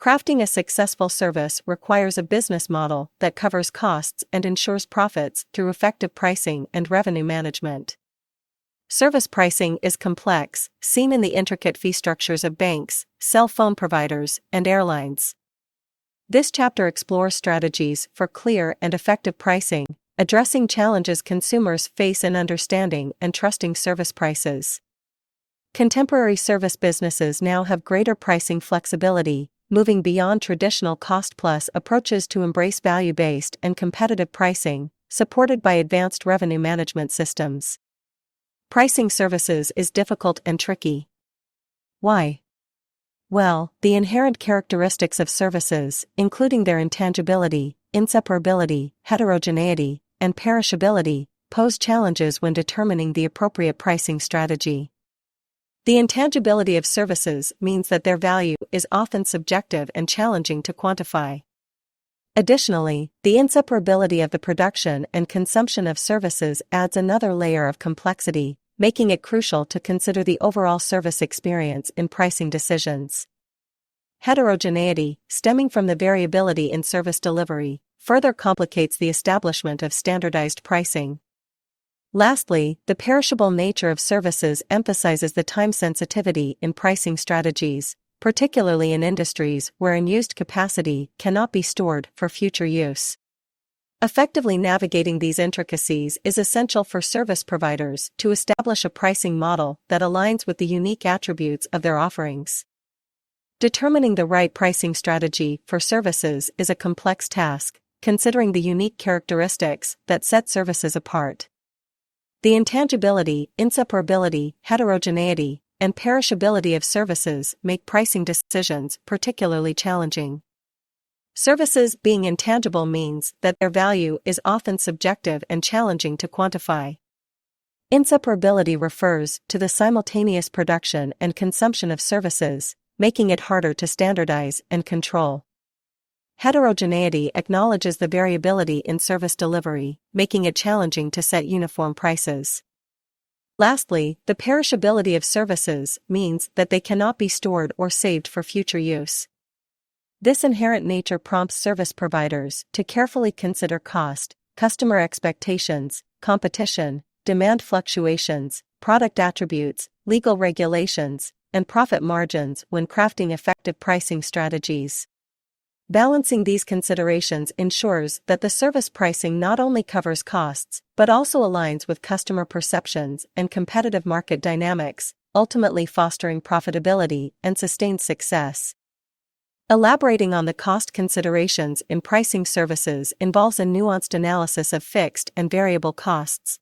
Crafting a successful service requires a business model that covers costs and ensures profits through effective pricing and revenue management. Service pricing is complex, seen in the intricate fee structures of banks, cell phone providers, and airlines. This chapter explores strategies for clear and effective pricing, addressing challenges consumers face in understanding and trusting service prices. Contemporary service businesses now have greater pricing flexibility, moving beyond traditional cost-plus approaches to embrace value-based and competitive pricing, supported by advanced revenue management systems. Pricing services is difficult and tricky. Why? Well, the inherent characteristics of services, including their intangibility, inseparability, heterogeneity, and perishability, pose challenges when determining the appropriate pricing strategy. The intangibility of services means that their value is often subjective and challenging to quantify. Additionally, the inseparability of the production and consumption of services adds another layer of complexity, making it crucial to consider the overall service experience in pricing decisions. Heterogeneity, stemming from the variability in service delivery, further complicates the establishment of standardized pricing. Lastly, the perishable nature of services emphasizes the time sensitivity in pricing strategies, particularly in industries where unused capacity cannot be stored for future use. Effectively navigating these intricacies is essential for service providers to establish a pricing model that aligns with the unique attributes of their offerings. Determining the right pricing strategy for services is a complex task, considering the unique characteristics that set services apart. The intangibility, inseparability, heterogeneity, and perishability of services make pricing decisions particularly challenging. Services being intangible means that their value is often subjective and challenging to quantify. Inseparability refers to the simultaneous production and consumption of services, making it harder to standardize and control. Heterogeneity acknowledges the variability in service delivery, making it challenging to set uniform prices. Lastly, the perishability of services means that they cannot be stored or saved for future use. This inherent nature prompts service providers to carefully consider cost, customer expectations, competition, demand fluctuations, product attributes, legal regulations, and profit margins when crafting effective pricing strategies. Balancing these considerations ensures that the service pricing not only covers costs, but also aligns with customer perceptions and competitive market dynamics, ultimately fostering profitability and sustained success. Elaborating on the cost considerations in pricing services involves a nuanced analysis of fixed and variable costs.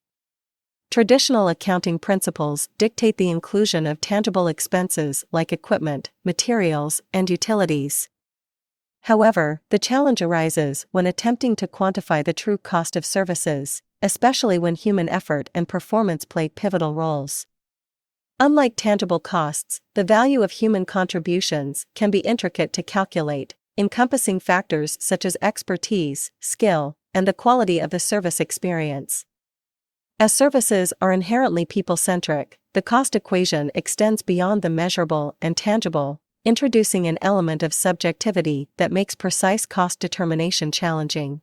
Traditional accounting principles dictate the inclusion of tangible expenses like equipment, materials, and utilities. However, the challenge arises when attempting to quantify the true cost of services, especially when human effort and performance play pivotal roles. Unlike tangible costs, the value of human contributions can be intricate to calculate, encompassing factors such as expertise, skill, and the quality of the service experience. As services are inherently people-centric, the cost equation extends beyond the measurable and tangible, introducing an element of subjectivity that makes precise cost determination challenging.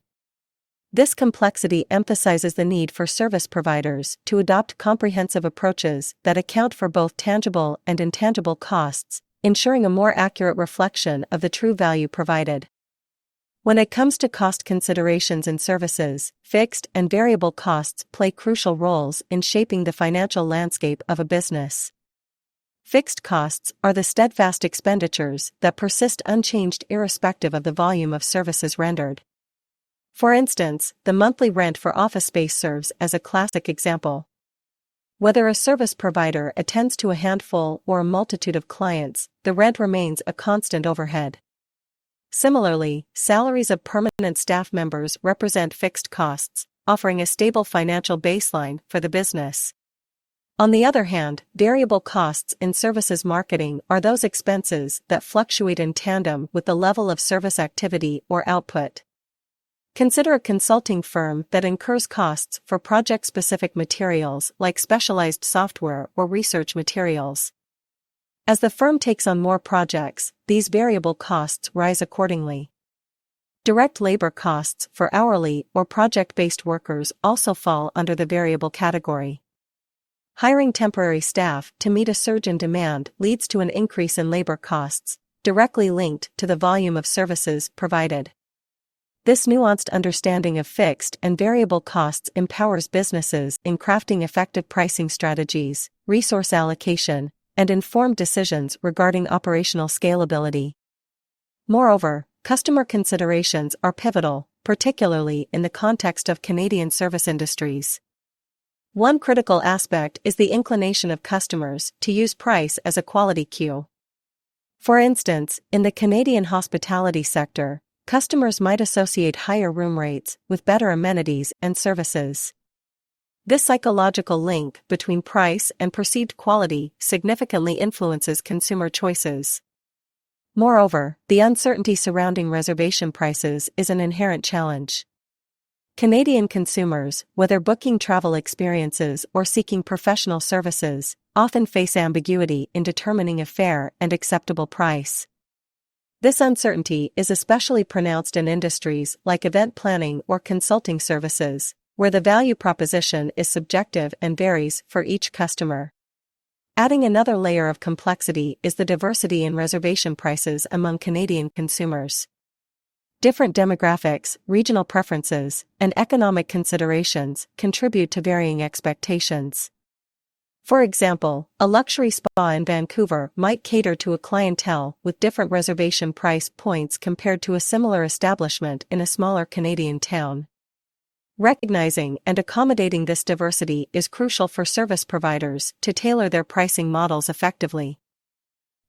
This complexity emphasizes the need for service providers to adopt comprehensive approaches that account for both tangible and intangible costs, ensuring a more accurate reflection of the true value provided. When it comes to cost considerations in services, fixed and variable costs play crucial roles in shaping the financial landscape of a business. Fixed costs are the steadfast expenditures that persist unchanged irrespective of the volume of services rendered. For instance, the monthly rent for office space serves as a classic example. Whether a service provider attends to a handful or a multitude of clients, the rent remains a constant overhead. Similarly, salaries of permanent staff members represent fixed costs, offering a stable financial baseline for the business. On the other hand, variable costs in services marketing are those expenses that fluctuate in tandem with the level of service activity or output. Consider a consulting firm that incurs costs for project-specific materials like specialized software or research materials. As the firm takes on more projects, these variable costs rise accordingly. Direct labor costs for hourly or project-based workers also fall under the variable category. Hiring temporary staff to meet a surge in demand leads to an increase in labor costs, directly linked to the volume of services provided. This nuanced understanding of fixed and variable costs empowers businesses in crafting effective pricing strategies, resource allocation, and informed decisions regarding operational scalability. Moreover, customer considerations are pivotal, particularly in the context of Canadian service industries. One critical aspect is the inclination of customers to use price as a quality cue. For instance, in the Canadian hospitality sector, customers might associate higher room rates with better amenities and services. This psychological link between price and perceived quality significantly influences consumer choices. Moreover, the uncertainty surrounding reservation prices is an inherent challenge. Canadian consumers, whether booking travel experiences or seeking professional services, often face ambiguity in determining a fair and acceptable price. This uncertainty is especially pronounced in industries like event planning or consulting services, where the value proposition is subjective and varies for each customer. Adding another layer of complexity is the diversity in reservation prices among Canadian consumers. Different demographics, regional preferences, and economic considerations contribute to varying expectations. For example, a luxury spa in Vancouver might cater to a clientele with different reservation price points compared to a similar establishment in a smaller Canadian town. Recognizing and accommodating this diversity is crucial for service providers to tailor their pricing models effectively.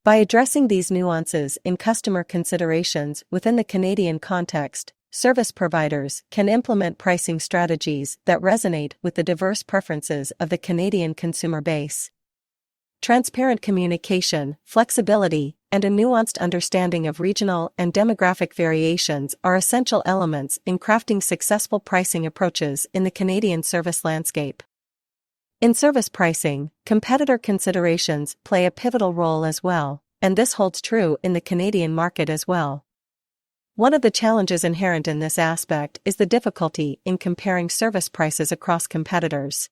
By addressing these nuances in customer considerations within the Canadian context, service providers can implement pricing strategies that resonate with the diverse preferences of the Canadian consumer base. Transparent communication, flexibility, and a nuanced understanding of regional and demographic variations are essential elements in crafting successful pricing approaches in the Canadian service landscape. In service pricing, competitor considerations play a pivotal role as well, and this holds true in the Canadian market as well. One of the challenges inherent in this aspect is the difficulty in comparing service prices across competitors.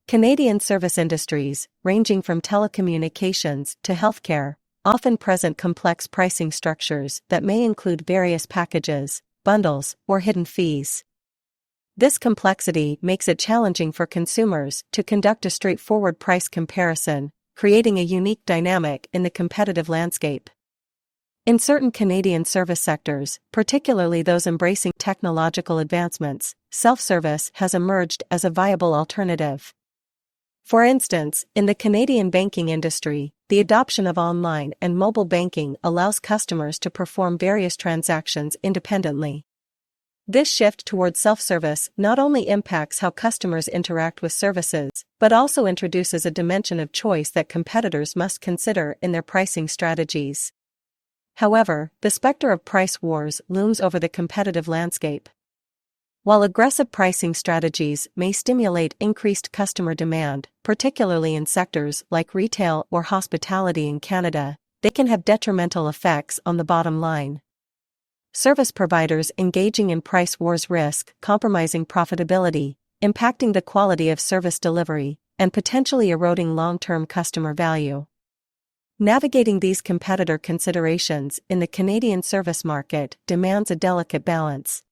Canadian service industries, ranging from telecommunications to healthcare, often present complex pricing structures that may include various packages, bundles, or hidden fees. This complexity makes it challenging for consumers to conduct a straightforward price comparison, creating a unique dynamic in the competitive landscape. In certain Canadian service sectors, particularly those embracing technological advancements, self-service has emerged as a viable alternative. For instance, in the Canadian banking industry, the adoption of online and mobile banking allows customers to perform various transactions independently. This shift towards self-service not only impacts how customers interact with services, but also introduces a dimension of choice that competitors must consider in their pricing strategies. However, the specter of price wars looms over the competitive landscape. While aggressive pricing strategies may stimulate increased customer demand, particularly in sectors like retail or hospitality in Canada, they can have detrimental effects on the bottom line. Service providers engaging in price wars risk compromising profitability, impacting the quality of service delivery, and potentially eroding long-term customer value. Navigating these competitor considerations in the Canadian service market demands a delicate balance.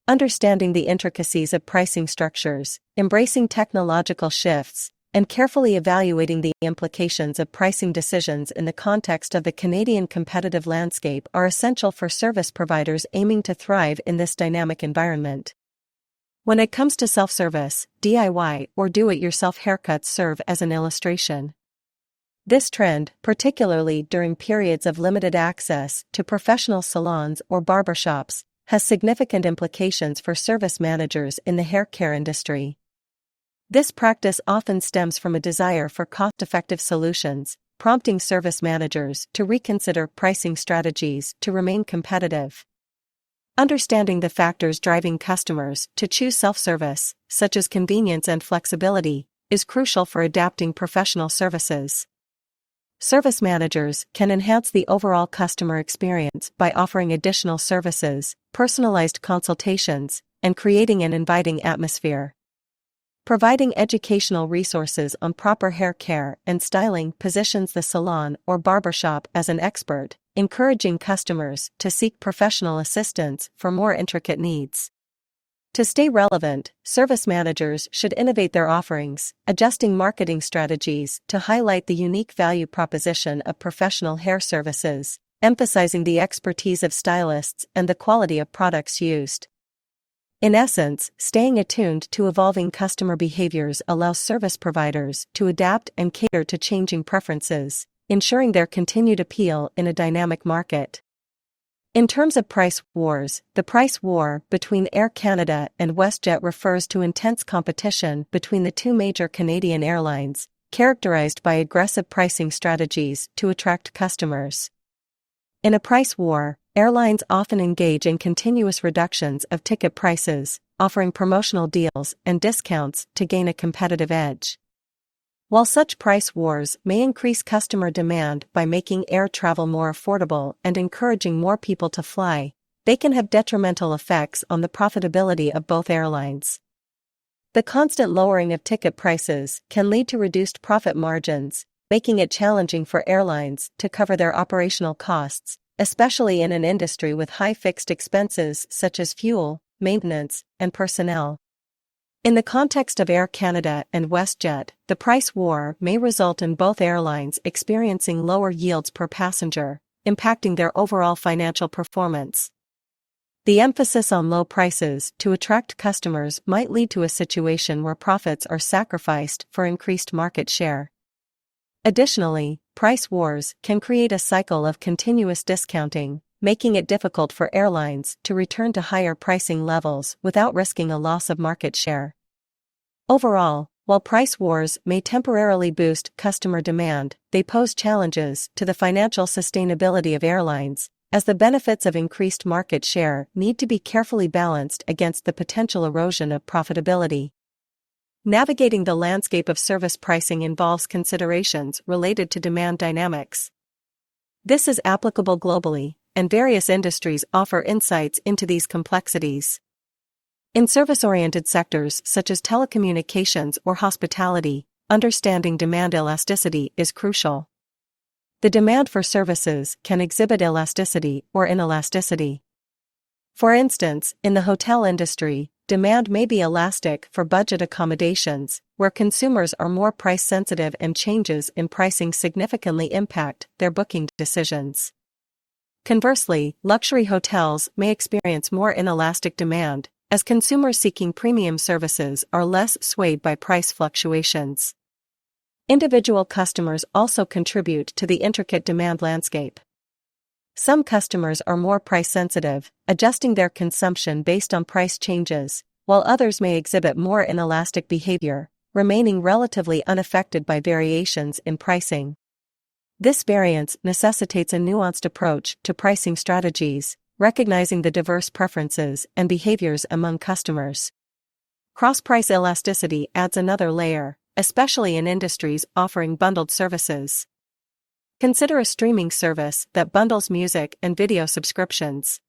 Understanding the intricacies of pricing structures, embracing technological shifts, and carefully evaluating the implications of pricing decisions in the context of the Canadian competitive landscape are essential for service providers aiming to thrive in this dynamic environment. When it comes to self-service, DIY or do-it-yourself haircuts serve as an illustration. This trend, particularly during periods of limited access to professional salons or barbershops, has significant implications for service managers in the hair care industry. This practice often stems from a desire for cost-effective solutions, prompting service managers to reconsider pricing strategies to remain competitive. Understanding the factors driving customers to choose self-service, such as convenience and flexibility, is crucial for adapting professional services. Service managers can enhance the overall customer experience by offering additional services, personalized consultations, and creating an inviting atmosphere. Providing educational resources on proper hair care and styling positions the salon or barbershop as an expert, encouraging customers to seek professional assistance for more intricate needs. To stay relevant, service managers should innovate their offerings, adjusting marketing strategies to highlight the unique value proposition of professional hair services, emphasizing the expertise of stylists and the quality of products used. In essence, staying attuned to evolving customer behaviors allows service providers to adapt and cater to changing preferences, ensuring their continued appeal in a dynamic market. In terms of price wars, the price war between Air Canada and WestJet refers to intense competition between the two major Canadian airlines, characterized by aggressive pricing strategies to attract customers. In a price war, airlines often engage in continuous reductions of ticket prices, offering promotional deals and discounts to gain a competitive edge. While such price wars may increase customer demand by making air travel more affordable and encouraging more people to fly, they can have detrimental effects on the profitability of both airlines. The constant lowering of ticket prices can lead to reduced profit margins, making it challenging for airlines to cover their operational costs, especially in an industry with high fixed expenses such as fuel, maintenance, and personnel. In the context of Air Canada and WestJet, the price war may result in both airlines experiencing lower yields per passenger, impacting their overall financial performance. The emphasis on low prices to attract customers might lead to a situation where profits are sacrificed for increased market share. Additionally, price wars can create a cycle of continuous discounting, making it difficult for airlines to return to higher pricing levels without risking a loss of market share. Overall, while price wars may temporarily boost customer demand, they pose challenges to the financial sustainability of airlines, as the benefits of increased market share need to be carefully balanced against the potential erosion of profitability. Navigating the landscape of service pricing involves considerations related to demand dynamics. This is applicable globally, and various industries offer insights into these complexities. In service-oriented sectors such as telecommunications or hospitality, understanding demand elasticity is crucial. The demand for services can exhibit elasticity or inelasticity. For instance, in the hotel industry, demand may be elastic for budget accommodations, where consumers are more price-sensitive and changes in pricing significantly impact their booking decisions. Conversely, luxury hotels may experience more inelastic demand, as consumers seeking premium services are less swayed by price fluctuations. Individual customers also contribute to the intricate demand landscape. Some customers are more price-sensitive, adjusting their consumption based on price changes, while others may exhibit more inelastic behavior, remaining relatively unaffected by variations in pricing. This variance necessitates a nuanced approach to pricing strategies, recognizing the diverse preferences and behaviors among customers. Cross-price elasticity adds another layer, especially in industries offering bundled services. Consider a streaming service that bundles music and video subscriptions.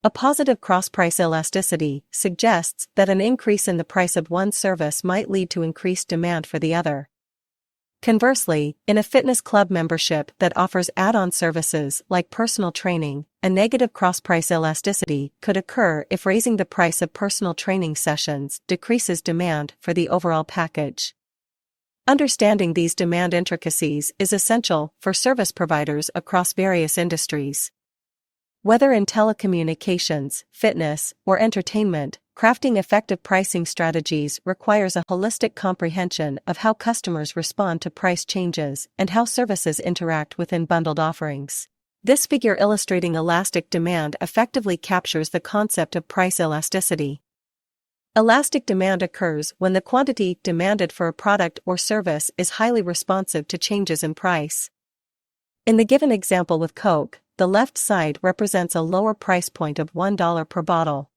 A positive cross-price elasticity suggests that an increase in the price of one service might lead to increased demand for the other. Conversely, in a fitness club membership that offers add-on services like personal training, a negative cross-price elasticity could occur if raising the price of personal training sessions decreases demand for the overall package. Understanding these demand intricacies is essential for service providers across various industries. Whether in telecommunications, fitness, or entertainment, crafting effective pricing strategies requires a holistic comprehension of how customers respond to price changes and how services interact within bundled offerings. This figure illustrating elastic demand effectively captures the concept of price elasticity. Elastic demand occurs when the quantity demanded for a product or service is highly responsive to changes in price. In the given example with Coke, the left side represents a lower price point of $1 per bottle.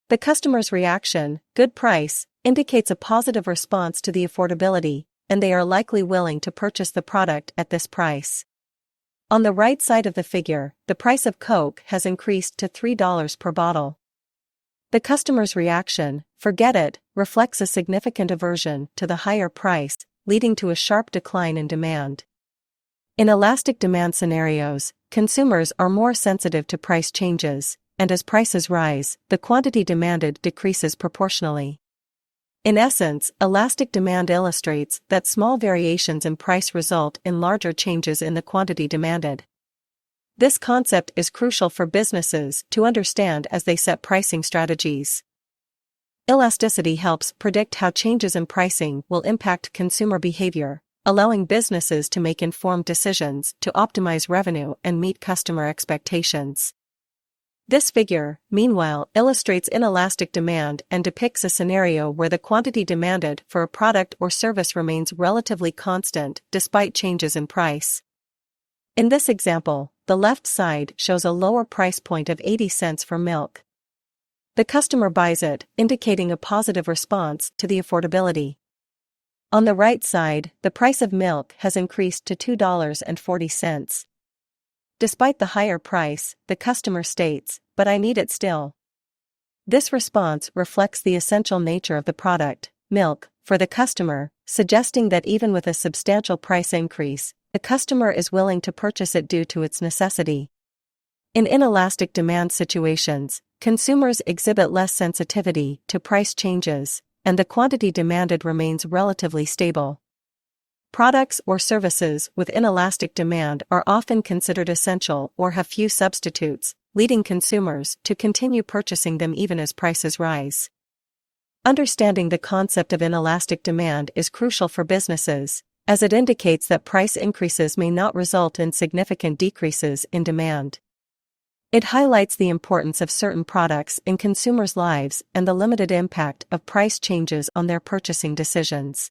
The customer's reaction, good price, indicates a positive response to the affordability, and they are likely willing to purchase the product at this price. On the right side of the figure, the price of Coke has increased to $3 per bottle. The customer's reaction, "Forget it," reflects a significant aversion to the higher price, leading to a sharp decline in demand. In elastic demand scenarios, consumers are more sensitive to price changes, and as prices rise, the quantity demanded decreases proportionally. In essence, elastic demand illustrates that small variations in price result in larger changes in the quantity demanded. This concept is crucial for businesses to understand as they set pricing strategies. Elasticity helps predict how changes in pricing will impact consumer behavior, allowing businesses to make informed decisions to optimize revenue and meet customer expectations. This figure, meanwhile, illustrates inelastic demand and depicts a scenario where the quantity demanded for a product or service remains relatively constant despite changes in price. In this example, the left side shows a lower price point of 80 cents for milk. The customer buys it, indicating a positive response to the affordability. On the right side, the price of milk has increased to $2.40. Despite the higher price, the customer states, "But I need it still." This response reflects the essential nature of the product, milk, for the customer, suggesting that even with a substantial price increase, the customer is willing to purchase it due to its necessity. In inelastic demand situations, consumers exhibit less sensitivity to price changes, and the quantity demanded remains relatively stable. Products or services with inelastic demand are often considered essential or have few substitutes, leading consumers to continue purchasing them even as prices rise. Understanding the concept of inelastic demand is crucial for businesses, as it indicates that price increases may not result in significant decreases in demand. It highlights the importance of certain products in consumers' lives and the limited impact of price changes on their purchasing decisions.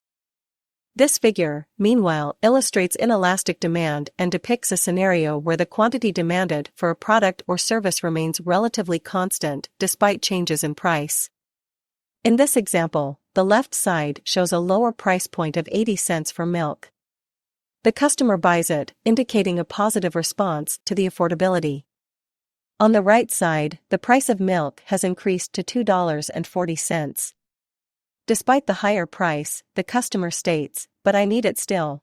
This figure, meanwhile, illustrates inelastic demand and depicts a scenario where the quantity demanded for a product or service remains relatively constant despite changes in price. In this example, the left side shows a lower price point of 80 cents for milk. The customer buys it, indicating a positive response to the affordability. On the right side, the price of milk has increased to $2.40. Despite the higher price, the customer states, "But I need it still."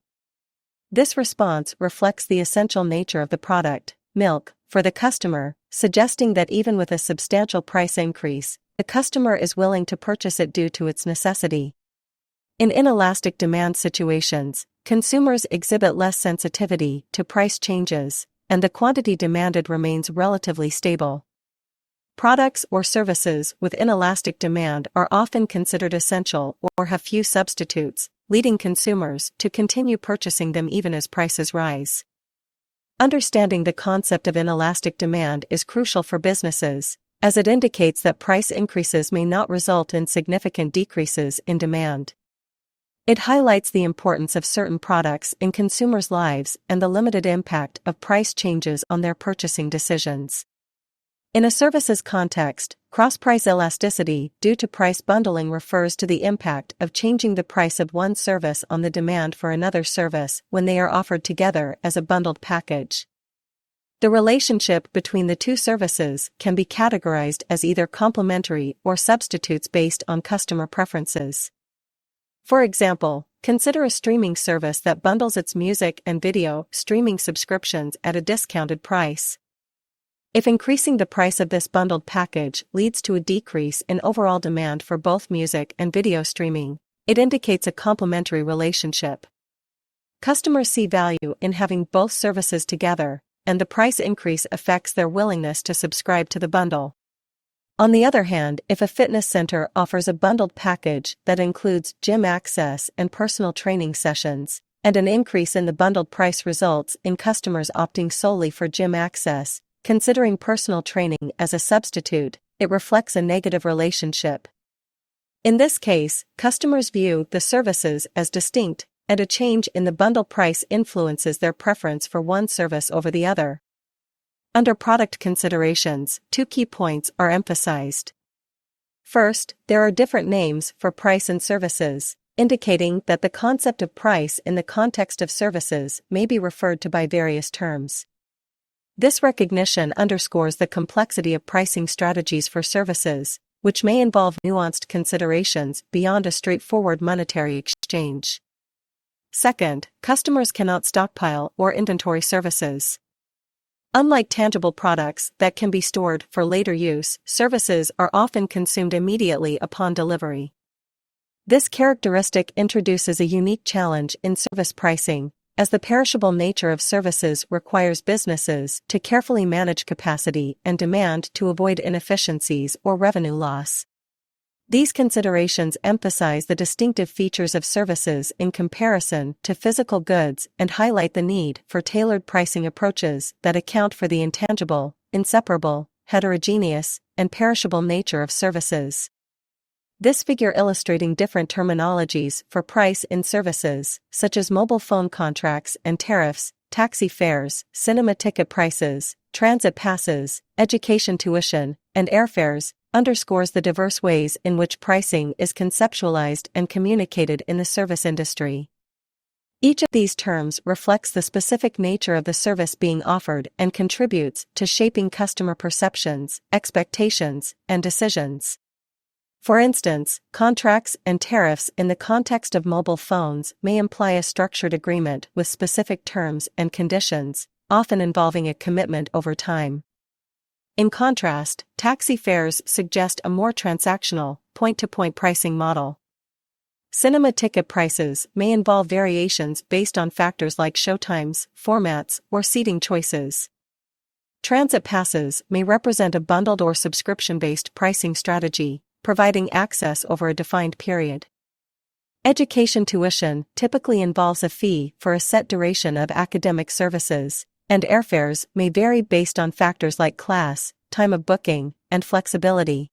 This response reflects the essential nature of the product, milk, for the customer, suggesting that even with a substantial price increase, the customer is willing to purchase it due to its necessity. In inelastic demand situations, consumers exhibit less sensitivity to price changes, and the quantity demanded remains relatively stable. Products or services with inelastic demand are often considered essential or have few substitutes, leading consumers to continue purchasing them even as prices rise. Understanding the concept of inelastic demand is crucial for businesses, as it indicates that price increases may not result in significant decreases in demand. It highlights the importance of certain products in consumers' lives and the limited impact of price changes on their purchasing decisions. In a services context, cross-price elasticity due to price bundling refers to the impact of changing the price of one service on the demand for another service when they are offered together as a bundled package. The relationship between the two services can be categorized as either complementary or substitutes based on customer preferences. For example, consider a streaming service that bundles its music and video streaming subscriptions at a discounted price. If increasing the price of this bundled package leads to a decrease in overall demand for both music and video streaming, it indicates a complementary relationship. Customers see value in having both services together, and the price increase affects their willingness to subscribe to the bundle. On the other hand, if a fitness center offers a bundled package that includes gym access and personal training sessions, and an increase in the bundled price results in customers opting solely for gym access, considering personal training as a substitute, it reflects a negative relationship. In this case, customers view the services as distinct, and a change in the bundle price influences their preference for one service over the other. Under product considerations, two key points are emphasized. First, there are different names for price and services, indicating that the concept of price in the context of services may be referred to by various terms. This recognition underscores the complexity of pricing strategies for services, which may involve nuanced considerations beyond a straightforward monetary exchange. Second, customers cannot stockpile or inventory services. Unlike tangible products that can be stored for later use, services are often consumed immediately upon delivery. This characteristic introduces a unique challenge in service pricing, as the perishable nature of services requires businesses to carefully manage capacity and demand to avoid inefficiencies or revenue loss. These considerations emphasize the distinctive features of services in comparison to physical goods and highlight the need for tailored pricing approaches that account for the intangible, inseparable, heterogeneous, and perishable nature of services. This figure illustrating different terminologies for price in services, such as mobile phone contracts and tariffs, taxi fares, cinema ticket prices, transit passes, education tuition, and airfares, underscores the diverse ways in which pricing is conceptualized and communicated in the service industry. Each of these terms reflects the specific nature of the service being offered and contributes to shaping customer perceptions, expectations, and decisions. For instance, contracts and tariffs in the context of mobile phones may imply a structured agreement with specific terms and conditions, often involving a commitment over time. In contrast, taxi fares suggest a more transactional, point-to-point pricing model. Cinema ticket prices may involve variations based on factors like showtimes, formats, or seating choices. Transit passes may represent a bundled or subscription-based pricing strategy, providing access over a defined period. Education tuition typically involves a fee for a set duration of academic services, and airfares may vary based on factors like class, time of booking, and flexibility.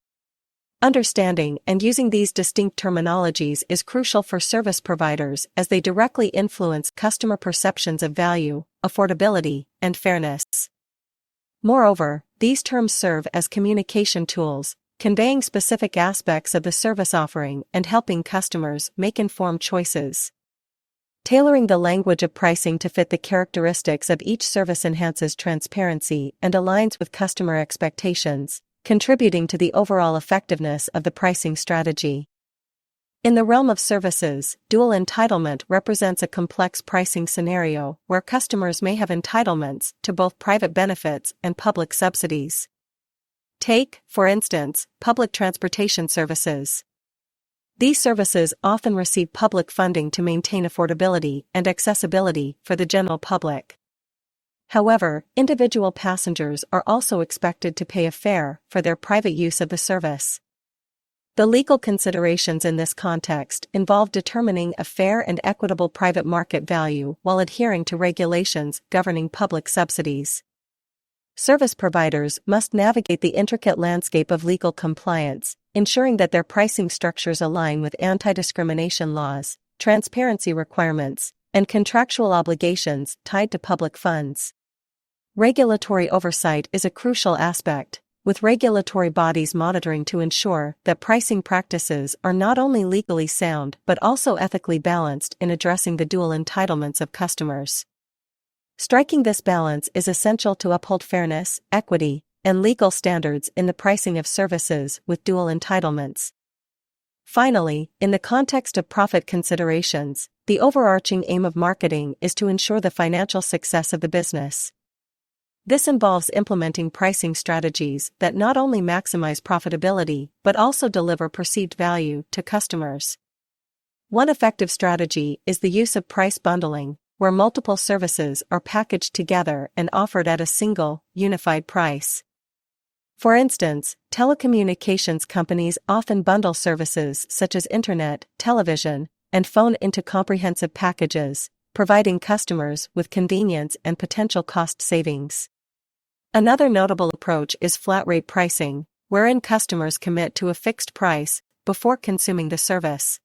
Understanding and using these distinct terminologies is crucial for service providers as they directly influence customer perceptions of value, affordability, and fairness. Moreover, these terms serve as communication tools, conveying specific aspects of the service offering and helping customers make informed choices. Tailoring the language of pricing to fit the characteristics of each service enhances transparency and aligns with customer expectations, contributing to the overall effectiveness of the pricing strategy. In the realm of services, dual entitlement represents a complex pricing scenario where customers may have entitlements to both private benefits and public subsidies. Take, for instance, public transportation services. These services often receive public funding to maintain affordability and accessibility for the general public. However, individual passengers are also expected to pay a fare for their private use of the service. The legal considerations in this context involve determining a fair and equitable private market value while adhering to regulations governing public subsidies. Service providers must navigate the intricate landscape of legal compliance, ensuring that their pricing structures align with anti-discrimination laws, transparency requirements, and contractual obligations tied to public funds. Regulatory oversight is a crucial aspect, with regulatory bodies monitoring to ensure that pricing practices are not only legally sound but also ethically balanced in addressing the dual entitlements of customers. Striking this balance is essential to uphold fairness, equity, and legal standards in the pricing of services with dual entitlements. Finally, in the context of profit considerations, the overarching aim of marketing is to ensure the financial success of the business. This involves implementing pricing strategies that not only maximize profitability but also deliver perceived value to customers. One effective strategy is the use of price bundling, where multiple services are packaged together and offered at a single, unified price. For instance, telecommunications companies often bundle services such as internet, television, and phone into comprehensive packages, providing customers with convenience and potential cost savings. Another notable approach is flat-rate pricing, wherein customers commit to a fixed price before consuming the service.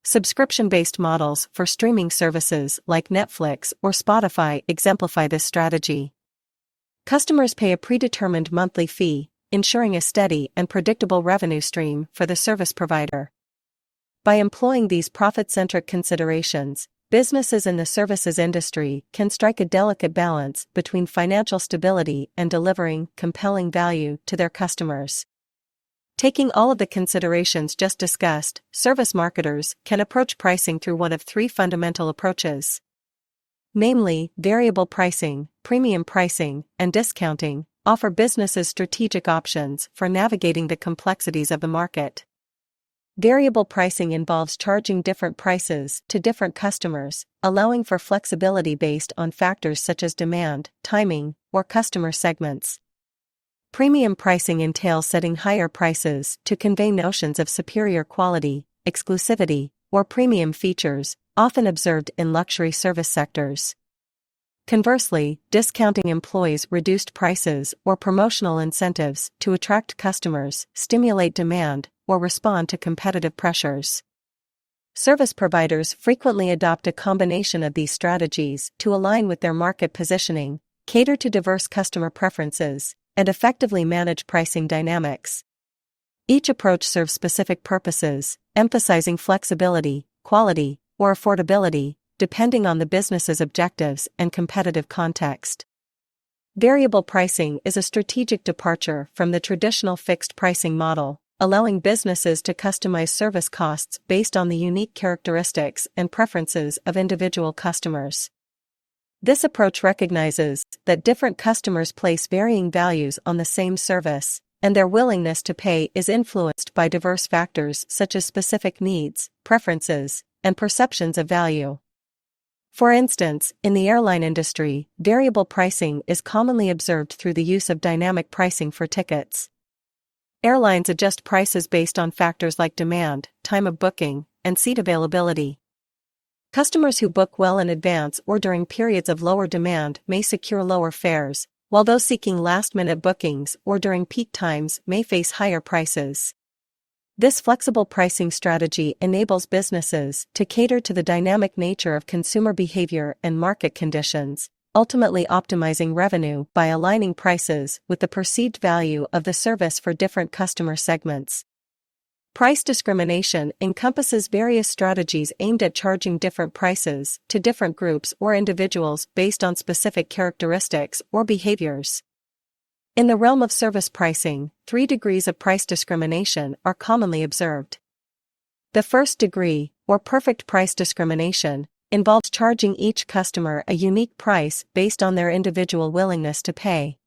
Subscription-based models for streaming services like Netflix or Spotify exemplify this strategy. Customers pay a predetermined monthly fee, ensuring a steady and predictable revenue stream for the service provider. By employing these profit-centric considerations, businesses in the services industry can strike a delicate balance between financial stability and delivering compelling value to their customers. Taking all of the considerations just discussed, service marketers can approach pricing through one of three fundamental approaches. Namely, variable pricing, premium pricing, and discounting offer businesses strategic options for navigating the complexities of the market. Variable pricing involves charging different prices to different customers, allowing for flexibility based on factors such as demand, timing, or customer segments. Premium pricing entails setting higher prices to convey notions of superior quality, exclusivity, or premium features, often observed in luxury service sectors. Conversely, discounting employs reduced prices or promotional incentives to attract customers, stimulate demand, or respond to competitive pressures. Service providers frequently adopt a combination of these strategies to align with their market positioning, cater to diverse customer preferences, and effectively manage pricing dynamics. Each approach serves specific purposes, emphasizing flexibility, quality, or affordability, depending on the business's objectives and competitive context. Variable pricing is a strategic departure from the traditional fixed pricing model, allowing businesses to customize service costs based on the unique characteristics and preferences of individual customers. This approach recognizes that different customers place varying values on the same service, and their willingness to pay is influenced by diverse factors such as specific needs, preferences, and perceptions of value. For instance, in the airline industry, variable pricing is commonly observed through the use of dynamic pricing for tickets. Airlines adjust prices based on factors like demand, time of booking, and seat availability. Customers who book well in advance or during periods of lower demand may secure lower fares, while those seeking last-minute bookings or during peak times may face higher prices. This flexible pricing strategy enables businesses to cater to the dynamic nature of consumer behavior and market conditions, ultimately optimizing revenue by aligning prices with the perceived value of the service for different customer segments. Price discrimination encompasses various strategies aimed at charging different prices to different groups or individuals based on specific characteristics or behaviors. In the realm of service pricing, 3 degrees of price discrimination are commonly observed. The first degree, or perfect price discrimination, involves charging each customer a unique price based on their individual willingness to pay.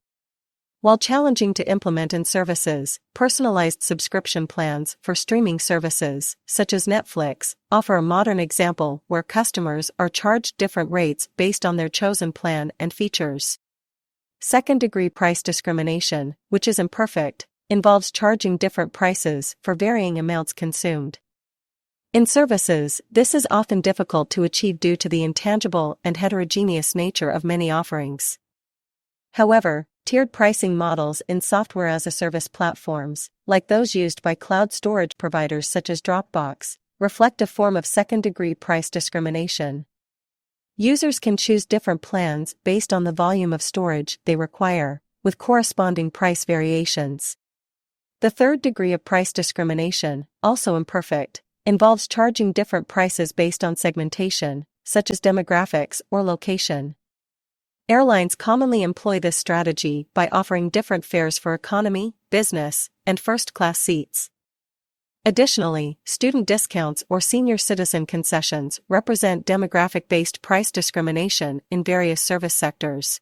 While challenging to implement in services, personalized subscription plans for streaming services, such as Netflix, offer a modern example where customers are charged different rates based on their chosen plan and features. Second-degree price discrimination, which is imperfect, involves charging different prices for varying amounts consumed. In services, this is often difficult to achieve due to the intangible and heterogeneous nature of many offerings. However, tiered pricing models in software-as-a-service platforms, like those used by cloud storage providers such as Dropbox, reflect a form of second-degree price discrimination. Users can choose different plans based on the volume of storage they require, with corresponding price variations. The third degree of price discrimination, also imperfect, involves charging different prices based on segmentation, such as demographics or location. Airlines commonly employ this strategy by offering different fares for economy, business, and first-class seats. Additionally, student discounts or senior citizen concessions represent demographic-based price discrimination in various service sectors.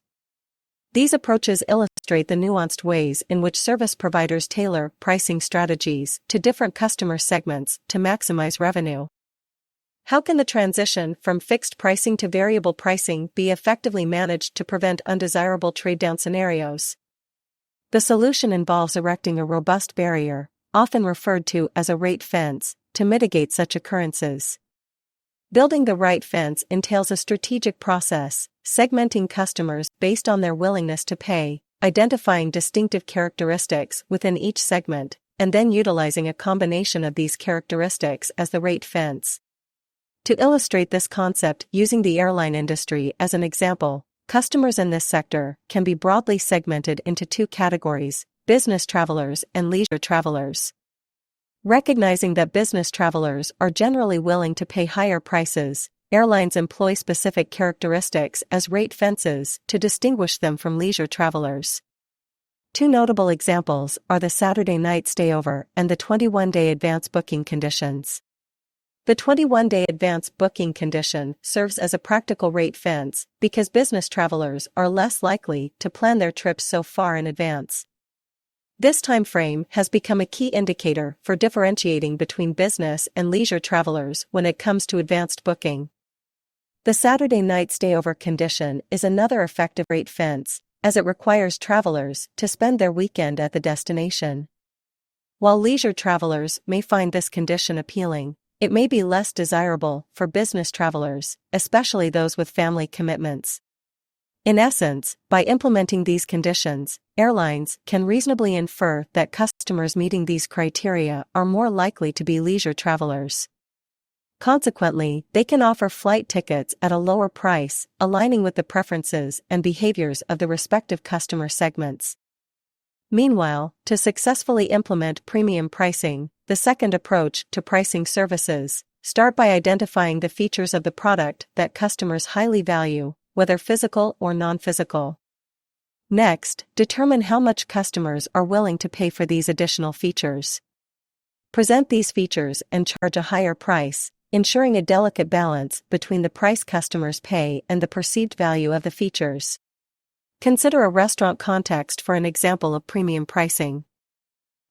These approaches illustrate the nuanced ways in which service providers tailor pricing strategies to different customer segments to maximize revenue. How can the transition from fixed pricing to variable pricing be effectively managed to prevent undesirable trade-down scenarios? The solution involves erecting a robust barrier, often referred to as a rate fence, to mitigate such occurrences. Building the right fence entails a strategic process, segmenting customers based on their willingness to pay, identifying distinctive characteristics within each segment, and then utilizing a combination of these characteristics as the rate fence. To illustrate this concept using the airline industry as an example, customers in this sector can be broadly segmented into 2 categories: business travelers and leisure travelers. Recognizing that business travelers are generally willing to pay higher prices, airlines employ specific characteristics as rate fences to distinguish them from leisure travelers. Two notable examples are the Saturday night stayover and the 21-day advance booking conditions. The 21-day advance booking condition serves as a practical rate fence because business travelers are less likely to plan their trips so far in advance. This time frame has become a key indicator for differentiating between business and leisure travelers when it comes to advanced booking. The Saturday night stayover condition is another effective rate fence, as it requires travelers to spend their weekend at the destination. While leisure travelers may find this condition appealing, it may be less desirable for business travelers, especially those with family commitments. In essence, by implementing these conditions, airlines can reasonably infer that customers meeting these criteria are more likely to be leisure travelers. Consequently, they can offer flight tickets at a lower price, aligning with the preferences and behaviors of the respective customer segments. Meanwhile, to successfully implement premium pricing, the second approach to pricing services, start by identifying the features of the product that customers highly value, whether physical or non-physical. Next, determine how much customers are willing to pay for these additional features. Present these features and charge a higher price, ensuring a delicate balance between the price customers pay and the perceived value of the features. Consider a restaurant context for an example of premium pricing.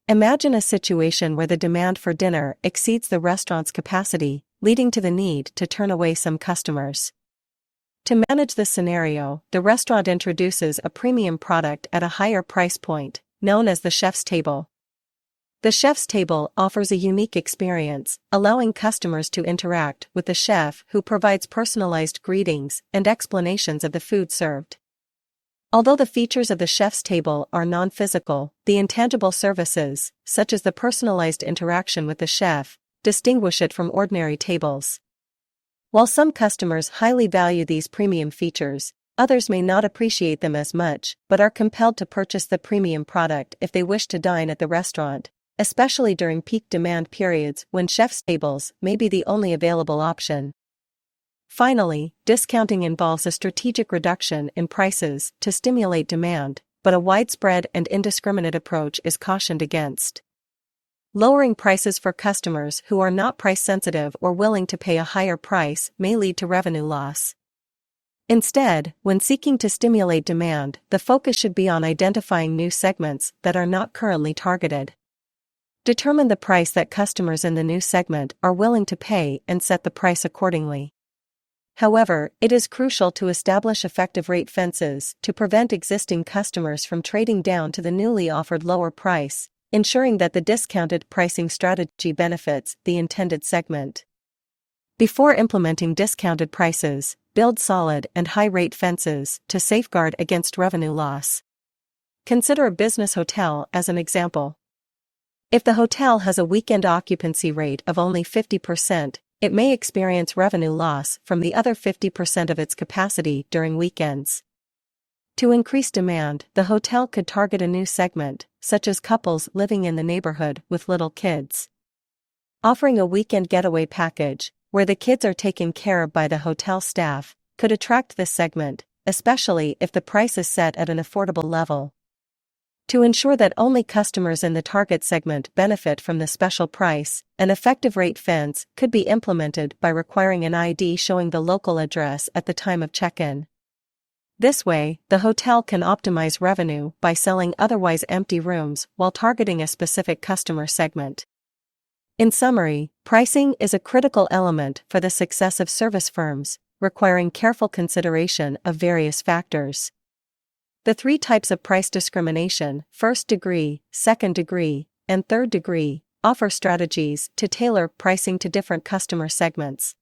Imagine a situation where the demand for dinner exceeds the restaurant's capacity, leading to the need to turn away some customers. To manage this scenario, the restaurant introduces a premium product at a higher price point, known as the chef's table. The chef's table offers a unique experience, allowing customers to interact with the chef who provides personalized greetings and explanations of the food served. Although the features of the chef's table are non-physical, the intangible services, such as the personalized interaction with the chef, distinguish it from ordinary tables. While some customers highly value these premium features, others may not appreciate them as much but are compelled to purchase the premium product if they wish to dine at the restaurant, especially during peak demand periods when chef's tables may be the only available option. Finally, discounting involves a strategic reduction in prices to stimulate demand, but a widespread and indiscriminate approach is cautioned against. Lowering prices for customers who are not price-sensitive or willing to pay a higher price may lead to revenue loss. Instead, when seeking to stimulate demand, the focus should be on identifying new segments that are not currently targeted. Determine the price that customers in the new segment are willing to pay and set the price accordingly. However, it is crucial to establish effective rate fences to prevent existing customers from trading down to the newly offered lower price, ensuring that the discounted pricing strategy benefits the intended segment. Before implementing discounted prices, build solid and high-rate fences to safeguard against revenue loss. Consider a business hotel as an example. If the hotel has a weekend occupancy rate of only 50%, it may experience revenue loss from the other 50% of its capacity during weekends. To increase demand, the hotel could target a new segment, such as couples living in the neighborhood with little kids. Offering a weekend getaway package, where the kids are taken care of by the hotel staff, could attract this segment, especially if the price is set at an affordable level. To ensure that only customers in the target segment benefit from the special price, an effective rate fence could be implemented by requiring an ID showing the local address at the time of check-in. This way, the hotel can optimize revenue by selling otherwise empty rooms while targeting a specific customer segment. In summary, pricing is a critical element for the success of service firms, requiring careful consideration of various factors. The three types of price discrimination, first degree, second degree, and third degree, offer strategies to tailor pricing to different customer segments.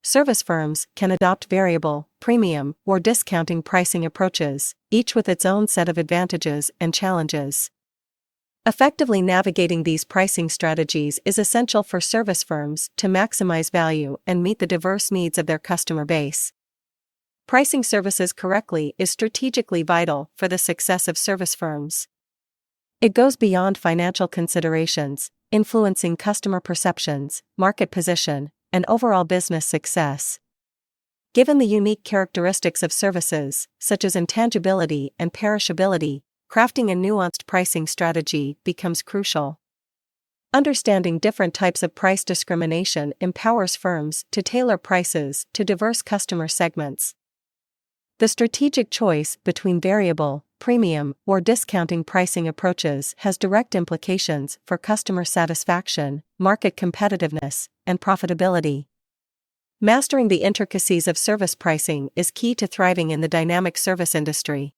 Service firms can adopt variable, premium, or discounting pricing approaches, each with its own set of advantages and challenges. Effectively navigating these pricing strategies is essential for service firms to maximize value and meet the diverse needs of their customer base. Pricing services correctly is strategically vital for the success of service firms. It goes beyond financial considerations, influencing customer perceptions, market position, and overall business success. Given the unique characteristics of services, such as intangibility and perishability, crafting a nuanced pricing strategy becomes crucial. Understanding different types of price discrimination empowers firms to tailor prices to diverse customer segments. The strategic choice between variable, premium, or discounting pricing approaches has direct implications for customer satisfaction, market competitiveness, and profitability. Mastering the intricacies of service pricing is key to thriving in the dynamic service industry.